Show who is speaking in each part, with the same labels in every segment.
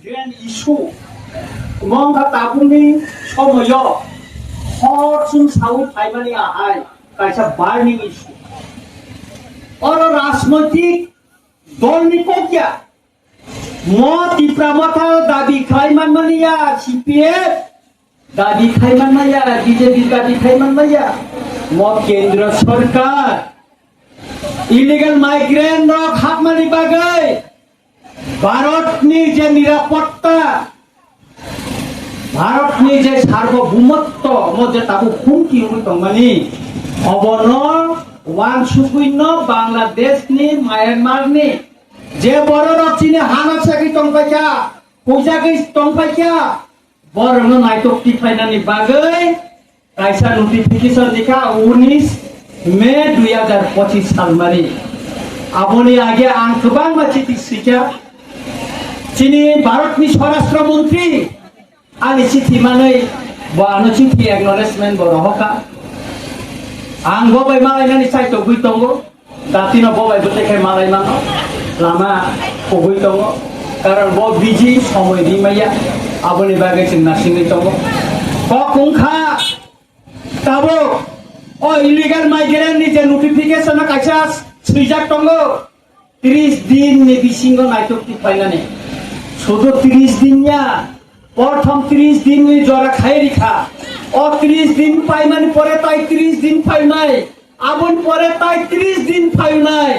Speaker 1: grand issue 뭔가 따분이 처모여 허춘 사우 타이만이 아하이 কাইসা burning issue और राजनैतिक दलनि कोकिया म तिप्रामथा दाबी खाइमान मानिया सीपीएफ दाबी खाइमान माया बीजेपी दाबी खाइमान माया म केंद्र सरकार इलिगल माइग्रेंट रक हाबमानि बागै भारतनि जे निरापत्ता भारतनि जे सार्वभौमत्व म जे ताबो हुमकि हुमि दंमानि अबन वान सुकुइन बांग्लादेशनि म्यानमारनि जे बर रचिनि हानासाखि तंपाइका पैसाखि तंपाइका बरनो नायटकति फाइनानि बागै काइसा नोटिफिकेशन दिखा 19 मे 2025 सालमानि आबोनि आगे आं गोबां मानसि सिखा चिनि भारतनि स्वराष्ट्र मन्त्री आंनि चिठि मानै बानो चिठि एक्नलेजमेन्ट बरहका आं बबाय मालायनानि साइट गई दङ दातिनो बबाय बतेखाय मालायना लामा गई दङ कारण ब बिजि समय दिमाया आबोनि बागै जों नासिङै दङ क कुंखा ताबो ओ इलिगल माइग्रेंट नि जे नोटिफिकेशन काइसा सुइजाक दङ 30 दिन नि बिसिंग नायटकति फाइनानि শুধু 30 दिन या प्रथम 30 दिन नि जरा खाइरिखा और 30 दिन पाई माने परे ताई 30 दिन पाई নাই আবন পরে তাই 30 দিন পাই নাই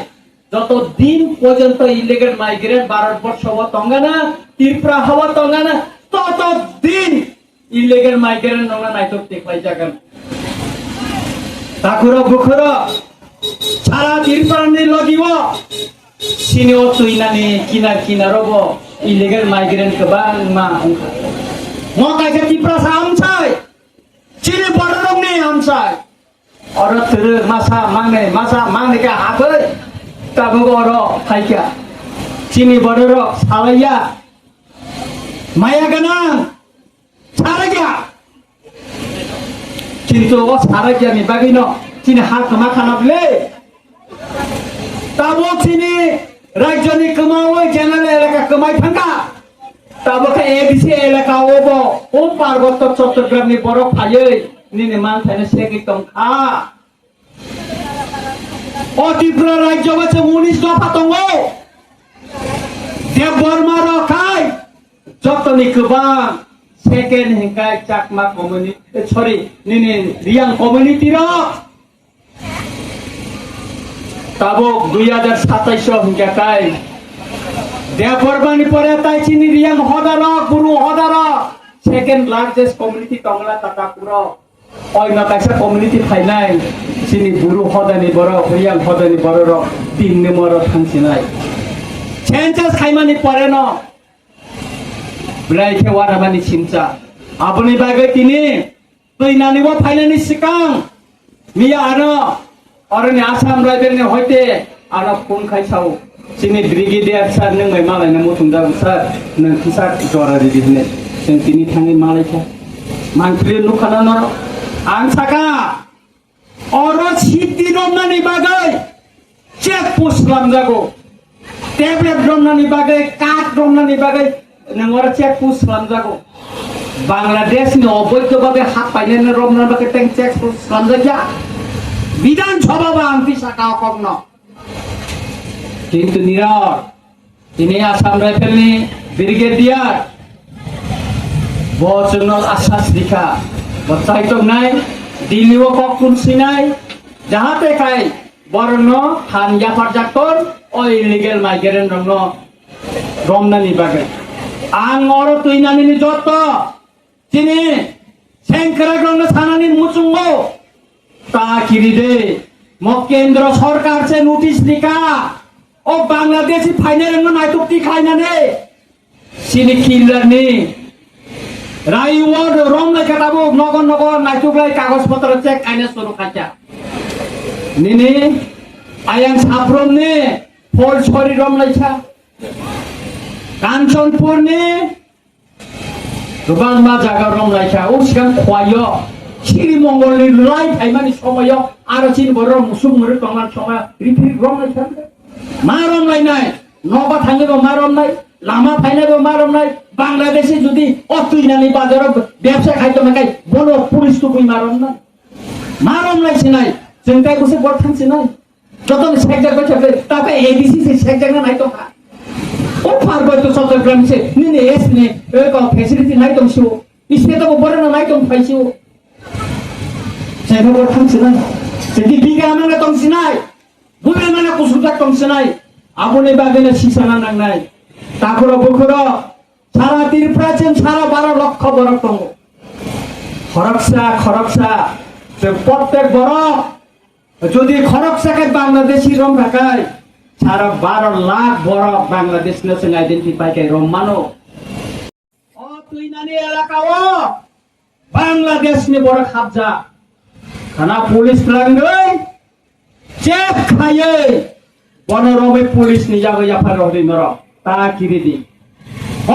Speaker 1: যত দিন পর্যন্ত ইলিগাল মাইগ্রেন্ট ভারতবর্ষ হওয়া তঙ্গানা ত্রিপুরা হওয়া তঙ্গানা তত দিন ইলিগাল মাইগ্রেন্ট নঙ্গা নাইতক দেখাই যাগান তাকুরা বুখরা সারা ত্রিপুরানি লগিব সিনিও তুইনানি কিনারব ইলিগাল মাইগ্রেন্ট गोबां मा मकाइसे ত্রিপুরা सामसाय चिनि बररंनि आमसाय और थुरु मासा मांगने के हाबै ताबो और फाइका चिनि बरर सालाया माया गोनां साराया किन्तु ओ सारायानि बागैनो चिनि हाखमा खानाबले ताबो चिनि राज्यनि कमावै जेनेरेल एलाका कमाय थांगा ताबो का एबिसि एलाका ओबो ओ पार्वत्य चट्टग्रामनि बरफ फायै निने मानथायनो सेगि तंखा ओ त्रिपुरा राज्य बाचे 19 दफा दङ देव बर्मा रखाय जतनि गोबां सेकेन्ड हेंकाय चाकमा कम्युनिटि सरि निने रियां कम्युनिटि र ताबो 2027 हेंकाय देव बर्मानि परे ताइ चिनि रियां हदार गुरु हदार सेकेन्ड लार्जेस्ट कम्युनिटि तंगला तातापुर ओइना काइसा कम्युनिटि फाइनाय चिनि गुरु हदानि बर रियां हदानि बर र 3 नम्बर थांसिनाय चेन्जेस खाइमानि परे न ब्लाइखे वारामानि सिमचा आबोनि बागै तिनि तैनानिबो फाइनानि सिकां मिया अरनि आसाम रायजोनि हयते आना फोन खाइसाव चिनि ब्रिगेडियार सार नोंमै मालायनो मुथुं जागोन सार नों किसार जरारि दिने जों तिनि थाङै मालायखा मानख्रि नुखाना न आं साका और सिद्धि रमनानि बागै चेक पोस्ट खालामजागौ टेब्लेट रमनानि बागै काट रमनानि बागै नों और चेक पोस्ट खालामजागौ बांग्लादेशनि अबैधभावे हात पाइनानै रमनानि बागै टें चेक पोस्ट खालामजाया विधानसभा आंखि साका अकग्न किन्तु निरार तिनि आसाम राइफेलनि ब्रिगेडियार बजोंनो आसास दिखा बचाइतक नाय दिल्लीओ ककुन सिनाय जाहाते खाय बरनो हान याफार जाक्टर ओ इलिगेल माइग्रेंट रंनो रमनानि बागै आं और तुइनानि जत चिनि सेंकरा रंनो सानानि मुचुंगो ता किरिदे म केंद्र सरकार से नोटिस दिखा ओ बांग्लादेशी फाइनाल रंनो नायटकति खायनानै सिनि किल्लारनि रायवाड रमनाय खाताबो नगर नायटकलाय कागज पत्र चेक आइना सुरु खाचा निनि आयां साफ्रोमनि फलसरि रमनायसा कांचनपुरनि गोबां मा जागा रमनायसा ओ सिगां खवायो श्रीमंगलनि लाइ थाइमानि समायाव आरो चिन बर मुसुक मुरु तंगान समय रिपिट रमनायसा मा रमनायनाय नबा थाङोबा मा रमनाय লামা ফাইনাবে মারমনাই বাংলাদেশে যদি অতুইনানি বাজার ব্যবসা খাইতো না খাই বড় পুলিশ তো কই মারমনাই সিনাই जोंखाय বসে বড় থাকছে নাই যত শেখ জায়গা থাকলে তাকে এডিসি শেখ জায়গা নাই তো ও পারবো তো চট্টগ্রাম সে নিনে এস নে এরকম ফ্যাসিলিটি নাই তো শিও ইসে তো বড় না নাই তো পাইছিও সেটা বড় থাকছে না সেটি বিগা মানে তো সিনাই বুড়ে মানে কুসুটা তো সিনাই আপনি বাগেনে সিসানা নাংনাই তারপরে বকুরা সারা ত্রিপুরাচেন সারা 12 লক্ষ বড় টং খরকসা প্রত্যেক বড় যদি খরকসাকে বাংলাদেশি রং রাখায় সারা 12 লাখ বড় বাংলাদেশ ন্যাশনাল আইডেন্টিফাই কে রং মানো ও তুই নানি এলাকা ও বাংলাদেশ নি বড় খাবজা খানা পুলিশ লাঙ্গে চেক খায়ে বনরমে পুলিশ নি যাবে জাফার হরি নর তা কিরি দি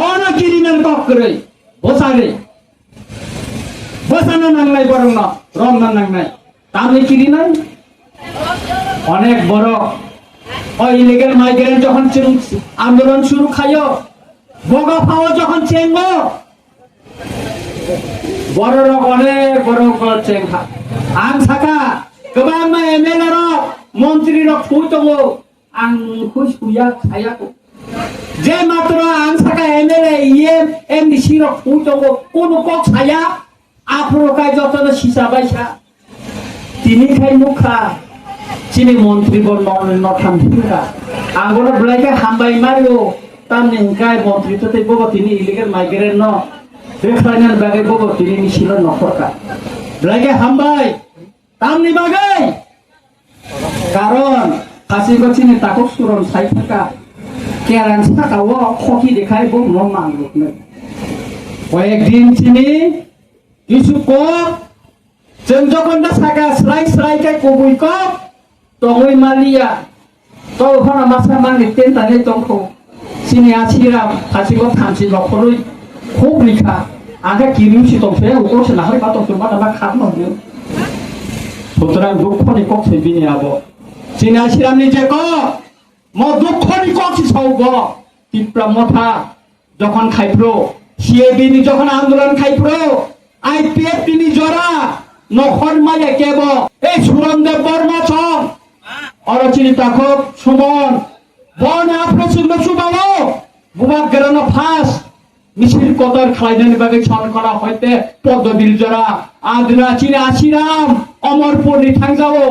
Speaker 1: অনা কিরি নান কক করে বসানা নাংলাই বরং না রং না নাংলাই তাহলে কিরি নাই অনেক বড় ও ইলিগাল মাইগ্রেন্ট যখন আন্দোলন শুরু খাইও বগা পাও যখন চেঙ্গ বড় অনেক বড় চেঙ্গা আং থাকা গোবাং মা এমএলএ র মন্ত্রী র ফুইতগো আং খুইয়া খায়াকো যে মাত্র আং থাকা এমএলএ ইএম এমডিসি র ফুইতগো কোন কক ছায়া আফ্রকায় যত সিসা বাইসা তিনি খাই মুখা চিনি মন্ত্রী বল নঠাম ফিকা আঙ্গুর ব্লাইকে হামবাই মারিও তার নিংকায় মন্ত্রী তো তেই বগো তিনি ইলিগাল মাইগ্রেন্ট ন রেফাইনাল বাগে বগো তিনি নিছিল নফরকা ব্লাইকে হামবাই তামনি বাগে কারণ ফাঁসি গছিনি তাকো সুরন সাই থাকা কেরান থাকা ও খকি দেখাই বম ন মাংলুক নে কয়েকদিন চিনি কিছু কক जों जखन दा सागा स्राय काय कबुय को तगै मालिया तो होना मासा मांगि टेनतानै दंखौ सिनि आसिराम फासिगो थामसि नखरै खूब लिखा आगे किरिउसि दंसे उकोसे नाहै बा दंसे मा खात नयो सुतरां दुखनि कक्से बिनि आबो सिनि आसिरामनि जेको म दुखनि कक्से साउगो तिप्रा मथा जखन खाइफ्रो सीएबि नि जखन आन्दोलन खाइफ्रो आईपीएफ नि जरा নখর মালে কেব এই সুরনদেব বর্মা ছং অরচিনি তাকক সুমন বন আপ্রসুন্দ সুবালো বুবাক গেরানো ফাস মিছিল কদর খাইদানি বাগে ছন করা হইতে পদ্মবিল জরা আদরা চিনি আশিরাম অমরপুর নি থাংজাও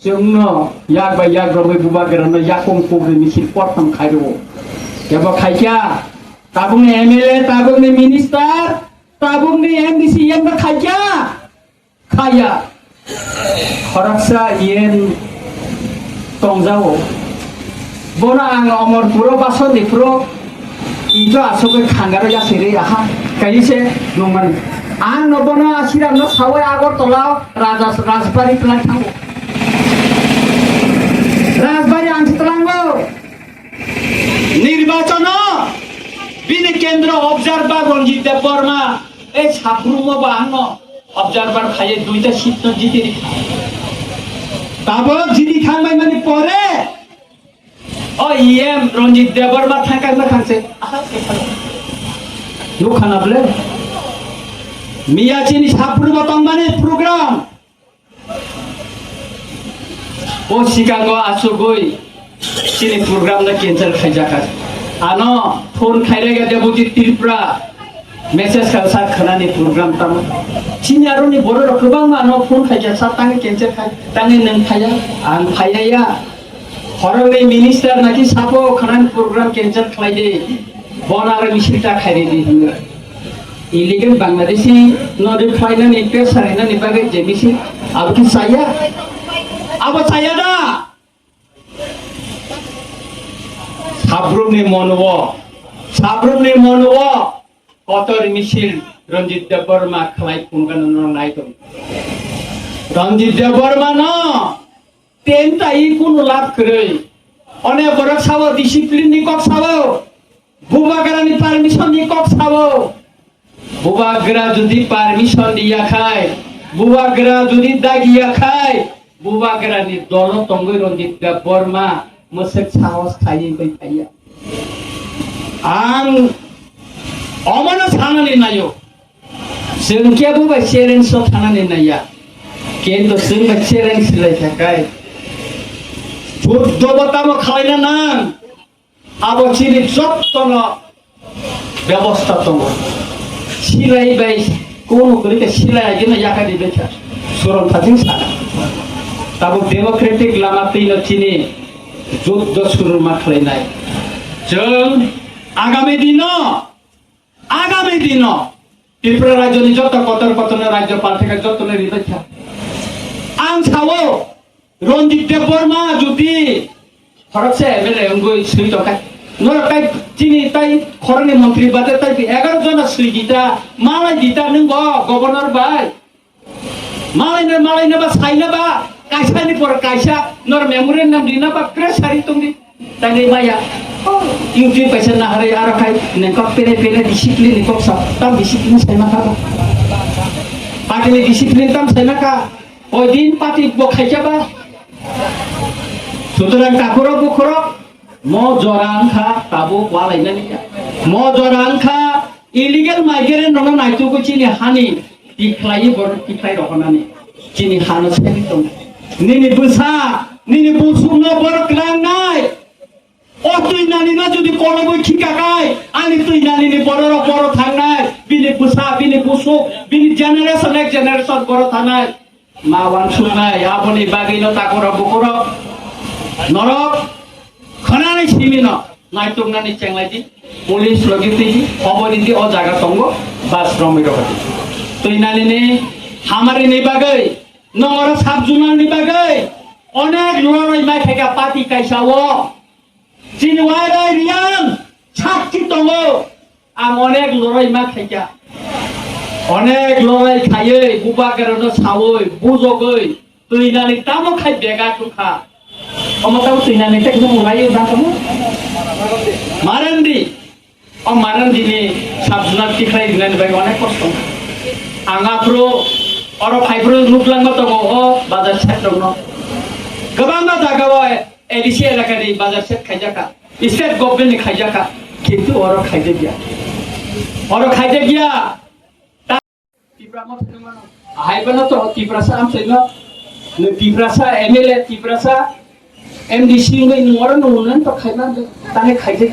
Speaker 1: जोंनो याग बाय याग रबे बुबा गरानो याकम कोबे मिছিল প্রথম খাইরো কেব খাইকা তাবুনি এমএলএ তাবুনি মিনিস্টার তাবুনি এমডিসি এমবা খাইকা खाया खरकसा येन तंजाओ बोना आं अमरपुरो बासनिफ्रो इजो आसोगे खांगारो जासेरे आहा कायसे नंगन आं नबना आसिरामनो सावै आगरतला राजबारि प्लान थांगो राजबारि आंसितलांगो निर्वाचन बिनि केन्द्र अबजार्भार रंजित देव बर्मा ए साफ्रुमो बाहानो অবজারভার খাইয়ে দুইটা শীত জিতে তারপর জিদি খাংবাই মানে পরে ও ইএম রঞ্জিত দেবর বা থাকাই না খাংছে নো খানাবলে মিয়া চিনি সাপুর বতং মানে প্রোগ্রাম ও সিকাঙ্গ আসগই চিনি প্রোগ্রাম না ক্যান্সেল খাইজাকা আনো ফোন খাইরে গে বুঝি ত্রিপুরা मेसेज का साथ खानानि प्रोग्राम ताम चिनियारोनि बरो गोबां मानो फोन खाइजा सा तांगे केन्सेल खाइ तांगे नों खाइया आं खाइया हरंनि मिनिस्टार नाकि सापो खानानि प्रोग्राम केन्सेल खालायदे बनार मिसिलटा खाइरेदि हिङो इलिगेल बांग्लादेशी नदि फाइनानि पेस सारेनानि बागे जे मिसिल अब कि साया दा साब्रुमनि मनव কতর মিছিল রঞ্জিত দেব বর্মা খালাই পুনগানো নাইতো রঞ্জিত দেব বর্মা ন তেনটা ই কোন লাভ করে অনেক বড় সাব ডিসিপ্লিন নি কক সাব বুবাগরানি পারমিশন নি কক সাব বুবাগরা যদি পারমিশন দিয়া খায় বুবাগরা যদি দাগিয়া খায় বুবাগরানি দল তঙ্গই রঞ্জিত দেব বর্মা মসক সাহস খাইয়ে কই খাইয়া आं अमनो सानानै नायो जों केबो चेलेन्ज थानानै नाया किन्तु जों चेलेन्ज लाय थाखाय बुद्धबताम खालायना नां आबचिनि जत्तन व्यवस्था दङ सिलायबाय कोनो करिके सिलायगिन याकादि बेथा सुरन्थाथिं साना ताबो डेमोक्रेटिक लामा तैनो चिनि जुद्ध सुरुमा खालायनाय जों आगामी दिन त्रिपुरा राज्यनि जत कतर कतन राज्यपाल থেকে जतन रिदैछा आं सावो रन्जित देबबर्मा जुदि खरगसे एमएलए अंगुई सुई टकाय नर काई चिनि ताई खरनि मन्त्री बादे ताई 11 जना सुई गीता मालाय गीता नंग गभर्नर बाय मालायनो बा साइना बा काइसानि पर काइसा नर मेमोरेन्डाम दिना बा प्रेस सारि तंगि तानि माया इउटुब पैसा ना हरे आरो खाय नंकक पेरे डिसिप्लिन निकक सा ताम डिसिप्लिन साइना का पार्टीनि डिसिप्लिन ताम साइना का ओइ दिन पार्टी बखाइजाबा सुतरां काखुरो बुखुरो म जरांखा ताबु वालायनानिया म जरांखा इलिगेल माइग्रेन्ट ननो नाइतुको चिनि हानि तिख्लाइ बर तिख्लाइ रखनानि चिनि हानो सेनि दं निनि बुसा निनि बुसुनो बर क्लांनाय ओ तुइनानिना जुदि कलबो खिकाकाय आनि तुइनानिनि बर थांनाय बिनि बुसा बिनि बुसु बिनि जेनारेशन एक जेनारेशन बर थानाय मावान सुनाय आबनि बागैनो ताकरो बुकुरो नरक खनानै सिमिन नाइतुंनानि चेंलाइदि पुलिस लगितिदि खबरिदि अ जागा तंगो बास रमिरगति तुइनानिनि हामारिनि बागै नंगर साबजुनारनि बागै अनेक लड़ाई माइथाइगा पार्टी काइसावो चिनवाइराय रियां साक्षी दङो आं अनेक लड़ाई माइथाइगा अनेक लड़ाई खायै बुबागेरनो सावै बुजगै तुइनानि तामो खाय बेगा तुखा अमताव तुइनानि टेकनो मुलायो दाखमो मारन्दी अ मारन्दिनि साबजुनार तिख्लाय दिनानि बागै अनेक कष्ट आंगाफ्रो अरो फाइफ्रो नुक्लांगो दङ अ बाजार सेट दङ गोबां जागायाव एडिसि एलाकानि बाजार सेट खायजाका स्टेट गभर्नमेन्टनि खायजाका किन्तु अरो खायदे गैया तिफ्रामा थदोंमोन हायबना तो तिफ्रासा आमसैनो न तिफ्रासा एमएलए तिफ्रासा एमडीसी ngै नोंवर नोंनन तो खायना ताने खायदे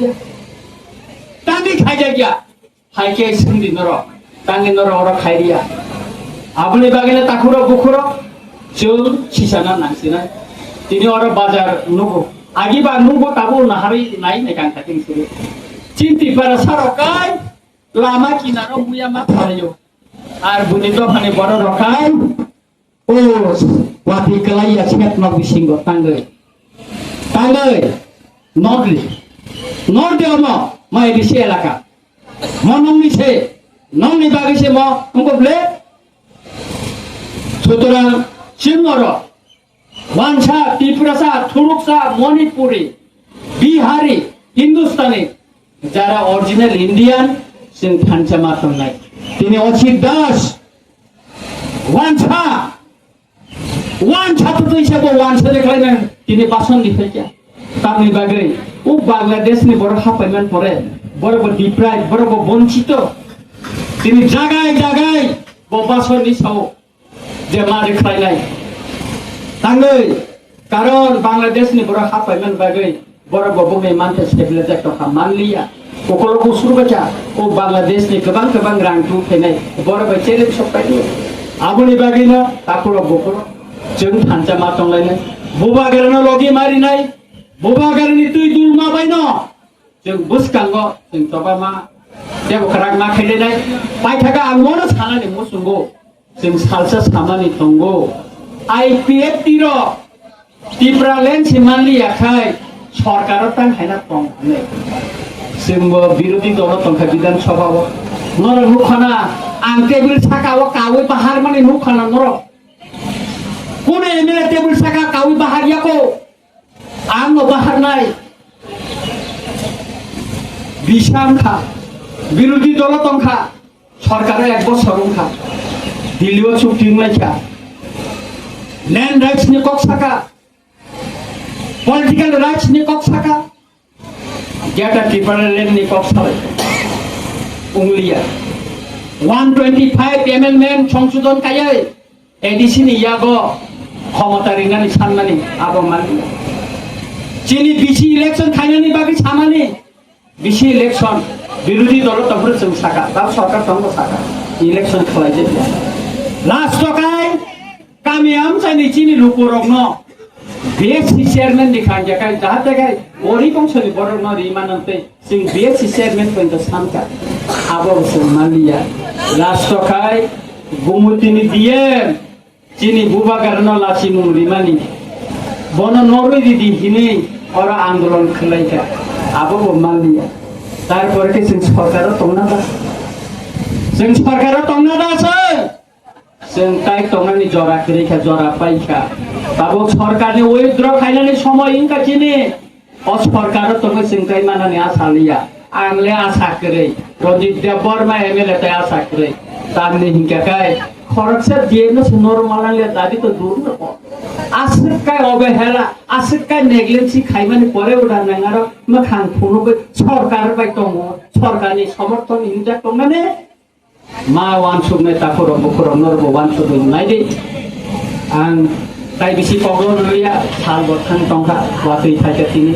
Speaker 1: गैया हायके सोंदि नर तांगे नर अरो खायरिया आबनि बागैनो ताखुरो बुखुरो जों सिसाना नांसिना तिनि अरो बाजार नुगो आगिबा नुगो ताबो नाहारि नाय नेकां खाथिं सुरु चिन्ति पारा सारकाय लामा किनारो मुया मा थायो आर बुनि दखाने बड़ रखाय ओ वाति कलाइया छेत न बिसिंगो तांगै नर्दे अम म एडिसि एलाका म नंनि बागैसे म अंगब्ले সুতরাং সিংহর ওয়ানসা ত্রিপুরাসা থুরুকসা মণিপুরি বিহারি হিন্দুস্তানি যারা অরিজিনাল ইন্ডিয়ান সিং থানচা মাতং নাই তিনি অচিত দাস ওয়ানসা তো হিসাবে ওয়ানসা দেখাই না তিনি বাসন দিতে তামনি বাগৈ ও বাংলাদেশনি বড় হাপাইমান পরে বড় ডিপ্রাইভ বড় বঞ্চিত তিনি জায়গায় বাসননি সাও যে মারি খাইনাই তাঙ্গै কারণ বাংলাদেশনি বড় হাপাইমান বাগৈ বড় ববुंनि मानते सेबले जाय तो मानलिया कोकल कुसुरबाचा ओ बांग्लादेशनि गोबां रां दुफैनाय बड़ बायचेले सपायदि आबुनि बागैनो ताकुर बकुर जों थानजा मातंलायनाय बुबागेरनो लगी मारिनाय बुबागेरनि तुइ दुलमा बायनो जों बुसकांगो जों तबामा देबो खराग मा खायनाय पाइथागा आंमोनो सानानि मुसुंगो जों सालसा सामानि दंगो आईपीएफ तिरो त्रिपुरा लेन्ड सिमानलि आखाय सरकार तां हायना दं जोंबो बिरोधी दल तंखा विधान सभाव नर नुखाना आं टेबल साकाव कावै बाहार माने नुखाना नर कोने एमएलए टेबल साका कावै बाहार याको आं बाहार नाय बिसांखा बिरोधी दल तंखा सरकार एक बছর उनखा दिल्लीव चुक्ति लायखा लैंड राइट्स नि कक साका पॉलिटिकल राइट्स नि कक साका যেটা ট্রিপারের নি কপ সালে উংলিয়া 125 এমেন্ডমেন্ট সংশোধন কায়াই এডিসিন ইয়াগো ক্ষমতা রিনানি সানমানি আবো মানি চিনি বিসি ইলেকশন খাইনানি বাকি সামানি বিসি ইলেকশন বিরোধী দল তখন जों সাকা তা সরকার তখন সাকা ইলেকশন খেলাই যে লাস্ট টকাই কামিয়াম চাইনি চিনি লুকুরক ন বিএসসি চেয়ারম্যান দিখান জায়গায় যাহাতে গায় ওরি বংশনি বড় ন রিমানন্তে जों বিএসসি চেয়ারম্যান পর্যন্ত সানকা আবো जों মালিয়া লাস্ট টকাই গুমুতিনি দিয়ে চিনি বুবাগার ন লাসিমু রিমানি বন নরই দিদি হিনে ওরা আন্দোলন খেলাইকা আবো মালিয়া তারপরে কি जों সরকারও তংনা দা जों সরকারও তংনা দা আছে जों তাই তংনানি জরা খেলাইকা জরা পাইকা তাবো সরকারনি উইথড্র খাইনানি সময় ইনকা চিনি অ সরকারও তংনা जों তাই মানানি আসালিয়া আংলে আশা করে রঞ্জিত দেব বর্মা এমএলএ তাই আশা করে তামনি হিংকা কাই খরচা দিয়ে ন নরমালালে দাবি তো দূর না আসিকাই অবহেলা আসিকাই নেগলেন্সি খাইমানি পরে ওটা নাঙার মাখান ফুনুবে সরকার বাই দङ সরকারনি সমর্থন ইনজা দङনে মা ওয়ান সুমনে তাফর বখর নরব ওয়ান সুমনে নাইদে आं তাই বেশি প্রবলেম লইয়া সাল বখান টংকা ওয়াতই থাকে তিনি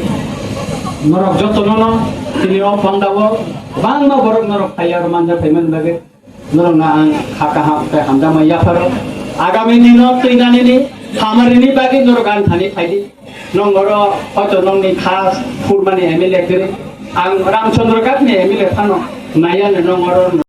Speaker 1: নরক যতন ন তিনি অপন্দাব বাংলা বরক নরক ফাইয়ার মানজা ফাইমান লাগে নরক না आं খাকা হামতে হামজা মাইয়া ফার আগামী দিন তৈনানি খামারিনি বাকি নরক আন থানি ফাইদি নংগর হয়তো নংনি খাস ফুরমানি এমএলএ করে आं रामचंद्र काटनि एमएलए फानो नायानो नंगरो